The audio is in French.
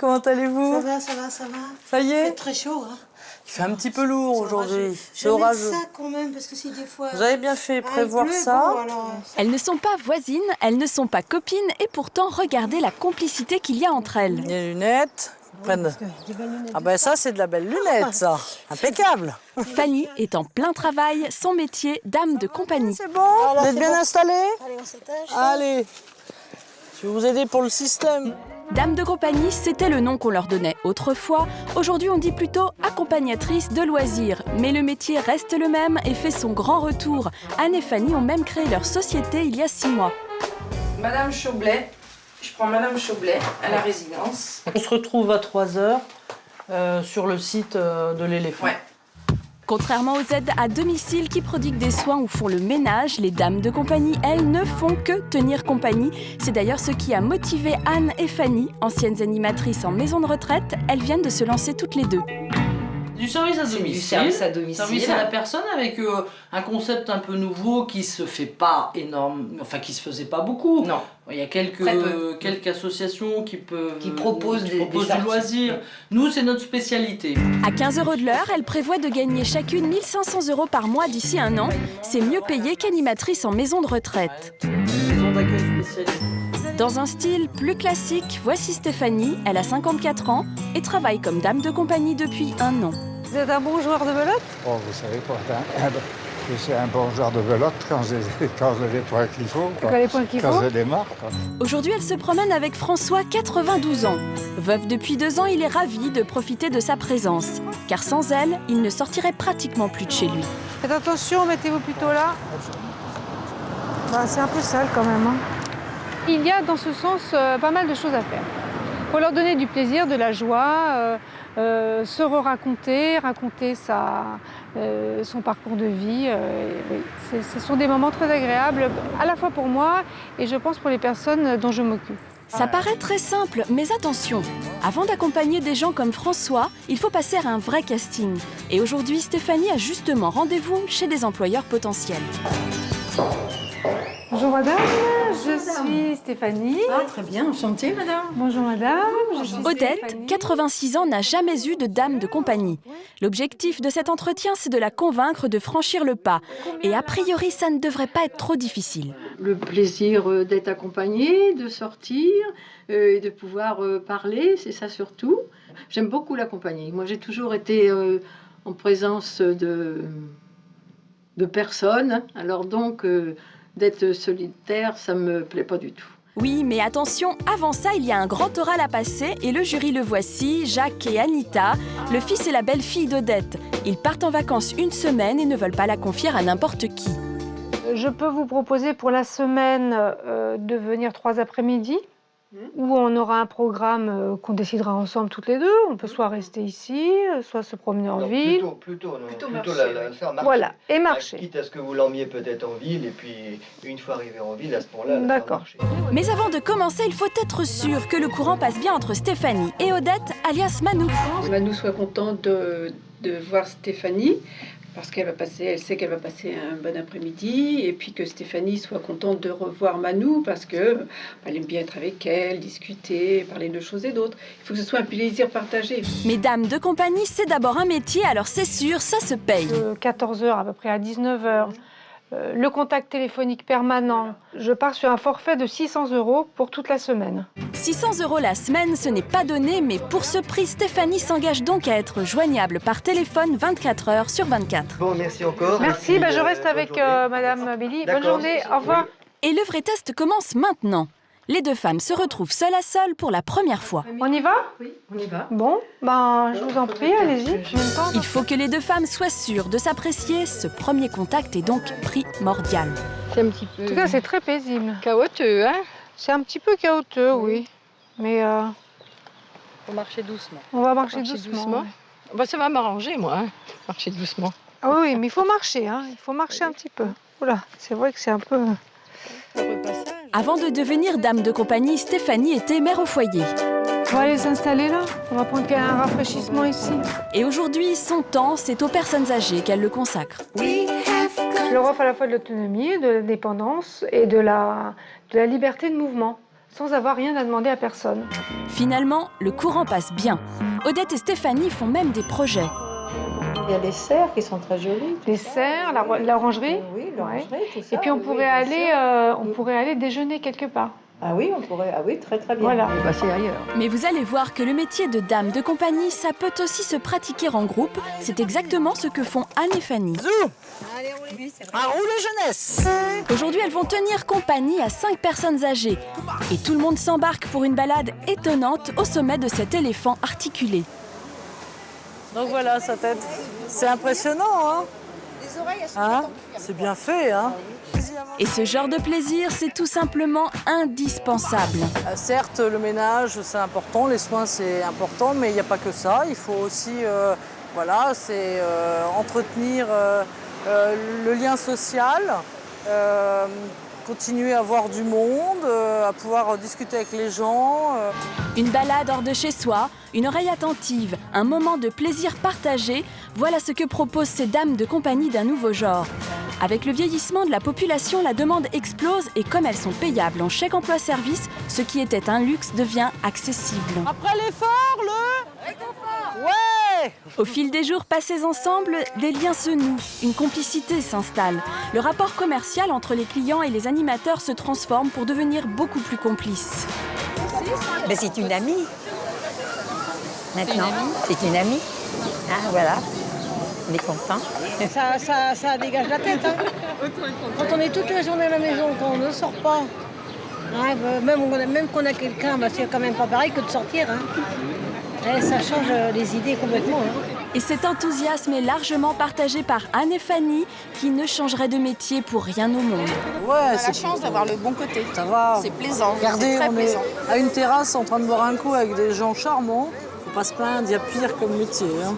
comment allez-vous? Ça va, ça va, ça va. Ça y est? C'est très chaud, hein. Il fait un petit peu lourd aujourd'hui. C'est orageux. Ça quand même, parce que si des fois... Vous avez bien fait prévoir ça. Bon, alors... Elles ne sont pas voisines, elles ne sont pas copines, et pourtant, regardez la complicité qu'il y a entre elles. Les lunettes. Ah ben ça, c'est de la belle lunette, ça. Impeccable. Fanny est en plein travail, son métier, dame de compagnie. C'est bon? Vous êtes bien installés? Allez, on s'attache. Allez. Je vais vous aider pour le système. Dame de compagnie, c'était le nom qu'on leur donnait autrefois. Aujourd'hui, on dit plutôt accompagnatrice de loisirs. Mais le métier reste le même et fait son grand retour. Anne et Fanny ont même créé leur société il y a 6 mois. Madame Chaublet, je prends Madame Chaublet à la résidence. On se retrouve à 3h sur le site de l'éléphant. Ouais. Contrairement aux aides à domicile qui prodiguent des soins ou font le ménage, les dames de compagnie, elles, ne font que tenir compagnie. C'est d'ailleurs ce qui a motivé Anne et Fanny, anciennes animatrices en maison de retraite. Elles viennent de se lancer toutes les deux. Du service à domicile. Du service à domicile. Service à la personne avec un concept un peu nouveau qui se fait pas énorme, enfin qui se faisait pas beaucoup. Non. Il y a quelques associations qui proposent du sorties. loisir. Nous, c'est notre spécialité. À 15 € de l'heure, elles prévoient de gagner chacune 1 500 € par mois d'ici 1 an. C'est mieux payé qu'animatrice en maison de retraite. Maison d'accueil spécialisée. Dans un style plus classique, voici Stéphanie. Elle a 54 ans et travaille comme dame de compagnie depuis 1 an. Vous êtes un bon joueur de belote? Oh, vous savez quoi, je suis un bon joueur de belote quand j'ai les points qu'il faut. Quand les points qu'il faut? Quand je démarre. Quoi. Aujourd'hui, elle se promène avec François, 92 ans. Veuf depuis 2 ans, il est ravi de profiter de sa présence. Car sans elle, il ne sortirait pratiquement plus de chez lui. Faites attention, mettez-vous plutôt là. Bah, c'est un peu sale quand même. Hein. Il y a dans ce sens pas mal de choses à faire. Pour leur donner du plaisir, de la joie, se raconter son parcours de vie. Oui. Ce sont des moments très agréables, à la fois pour moi et je pense pour les personnes dont je m'occupe. Ça paraît très simple, mais attention, avant d'accompagner des gens comme François, il faut passer à un vrai casting. Et aujourd'hui, Stéphanie a justement rendez-vous chez des employeurs potentiels. Bonjour madame, je suis Stéphanie. Ah, très bien, enchantée madame. Bonjour madame, je suis Odette, Stéphanie. 86 ans, n'a jamais eu de dame de compagnie. L'objectif de cet entretien, c'est de la convaincre de franchir le pas. Et a priori, ça ne devrait pas être trop difficile. Le plaisir d'être accompagnée, de sortir et de pouvoir parler, c'est ça surtout. J'aime beaucoup la compagnie. Moi, j'ai toujours été en présence de personnes. Alors donc, d'être solitaire, ça me plaît pas du tout. Oui, mais attention, avant ça, il y a un grand oral à passer et le jury le voici, Jacques et Anita, le fils et la belle-fille d'Odette. Ils partent en vacances 1 semaine et ne veulent pas la confier à n'importe qui. Je peux vous proposer pour la semaine de venir 3 après-midi, où on aura un programme qu'on décidera ensemble toutes les deux. On peut soit rester ici, soit se promener en ville. Plutôt marcher, faire marcher. Voilà, et marcher. Quitte à ce que vous l'emmiez peut-être en ville, et puis une fois arrivé en ville, à ce moment-là, la faire D'accord. marcher. Mais avant de commencer, il faut être sûr que le courant passe bien entre Stéphanie et Odette, alias Manou. Manu soit contente de voir Stéphanie, parce elle sait qu'elle va passer un bon après-midi, et puis que Stéphanie soit contente de revoir Manu, parce que elle aime bien être avec elle, discuter, parler de choses et d'autres. Il faut que ce soit un plaisir partagé. Mais dame de compagnie, c'est d'abord un métier, alors c'est sûr, ça se paye. De 14h à peu près à 19h, le contact téléphonique permanent. Je pars sur un forfait de 600 € pour toute la semaine. 600 € la semaine, ce n'est pas donné, mais pour ce prix, Stéphanie s'engage donc à être joignable par téléphone 24 heures sur 24. Bon, merci encore. Merci, je reste avec Madame Billy. Bonne journée, au revoir. Et le vrai test commence maintenant. Les deux femmes se retrouvent seule à seule pour la première fois. On y va? Oui, on y va. Bon, je vous en prie, allez-y. Il faut que les deux femmes soient sûres de s'apprécier. Ce premier contact est donc primordial. C'est un petit peu... En tout cas, c'est très paisible. chaotique, hein? C'est un petit peu chaotique, oui. Mais Faut marcher doucement. on va marcher doucement. Ouais. Bah, ça va m'arranger, moi, hein, marcher doucement. Ah oui, mais il faut marcher, hein. Il faut marcher un petit peu. Oula, c'est vrai que c'est un peu... Avant de devenir dame de compagnie, Stéphanie était mère au foyer. On va aller s'installer là. On va prendre un rafraîchissement ici. Et aujourd'hui, son temps, c'est aux personnes âgées qu'elle le consacre. Je leur offre à la fois de l'autonomie, de l'indépendance et de la liberté de mouvement. sans avoir rien à demander à personne. Finalement, le courant passe bien. Odette et Stéphanie font même des projets. Il y a des serres qui sont très jolies. Les serres, l'orangerie. Oui, l'orangerie, tout ça. Et puis on oui, pourrait aller déjeuner quelque part. Ah oui, on pourrait. Ah oui, très très bien. Voilà. Bah, c'est ailleurs. Mais vous allez voir que le métier de dame de compagnie, ça peut aussi se pratiquer en groupe. C'est exactement ce que font Anne et Fanny. Un roule jeunesse. Aujourd'hui, elles vont tenir compagnie à 5 personnes âgées. Et tout le monde s'embarque pour une balade étonnante au sommet de cet éléphant articulé. Donc voilà, sa tête. C'est impressionnant, hein? Les oreilles, elles sont Hein? C'est bien fait, hein? Et ce genre de plaisir, c'est tout simplement indispensable. Certes, le ménage, c'est important, les soins, c'est important, mais il n'y a pas que ça. Il faut aussi, voilà, c'est entretenir le lien social, continuer à voir du monde, à pouvoir discuter avec les gens. Une balade hors de chez soi, une oreille attentive, un moment de plaisir partagé, voilà ce que proposent ces dames de compagnie d'un nouveau genre. Avec le vieillissement de la population, la demande explose et comme elles sont payables en chèque emploi-service, ce qui était un luxe devient accessible. Après l'effort, le réconfort. Ouais! Au fil des jours passés ensemble, des liens se nouent, une complicité s'installe. Le rapport commercial entre les clients et les animateurs se transforme pour devenir beaucoup plus complice. Ben, c'est une amie. Maintenant, c'est une amie. Ah, voilà. On est content. Ça dégage la tête. Hein. Quand on est toute la journée à la maison, quand on ne sort pas, hein, même qu'on a quelqu'un, bah, c'est quand même pas pareil que de sortir. Hein. Et ça change les idées complètement. Hein. Et cet enthousiasme est largement partagé par Anne et Fanny, qui ne changeraient de métier pour rien au monde. On a la chance d'avoir le bon côté. Ça va. C'est plaisant. Regardez, très on plaisant. est à une terrasse en train de boire un coup avec des gens charmants. Faut pas se plaindre, il y a pire comme métier. Hein.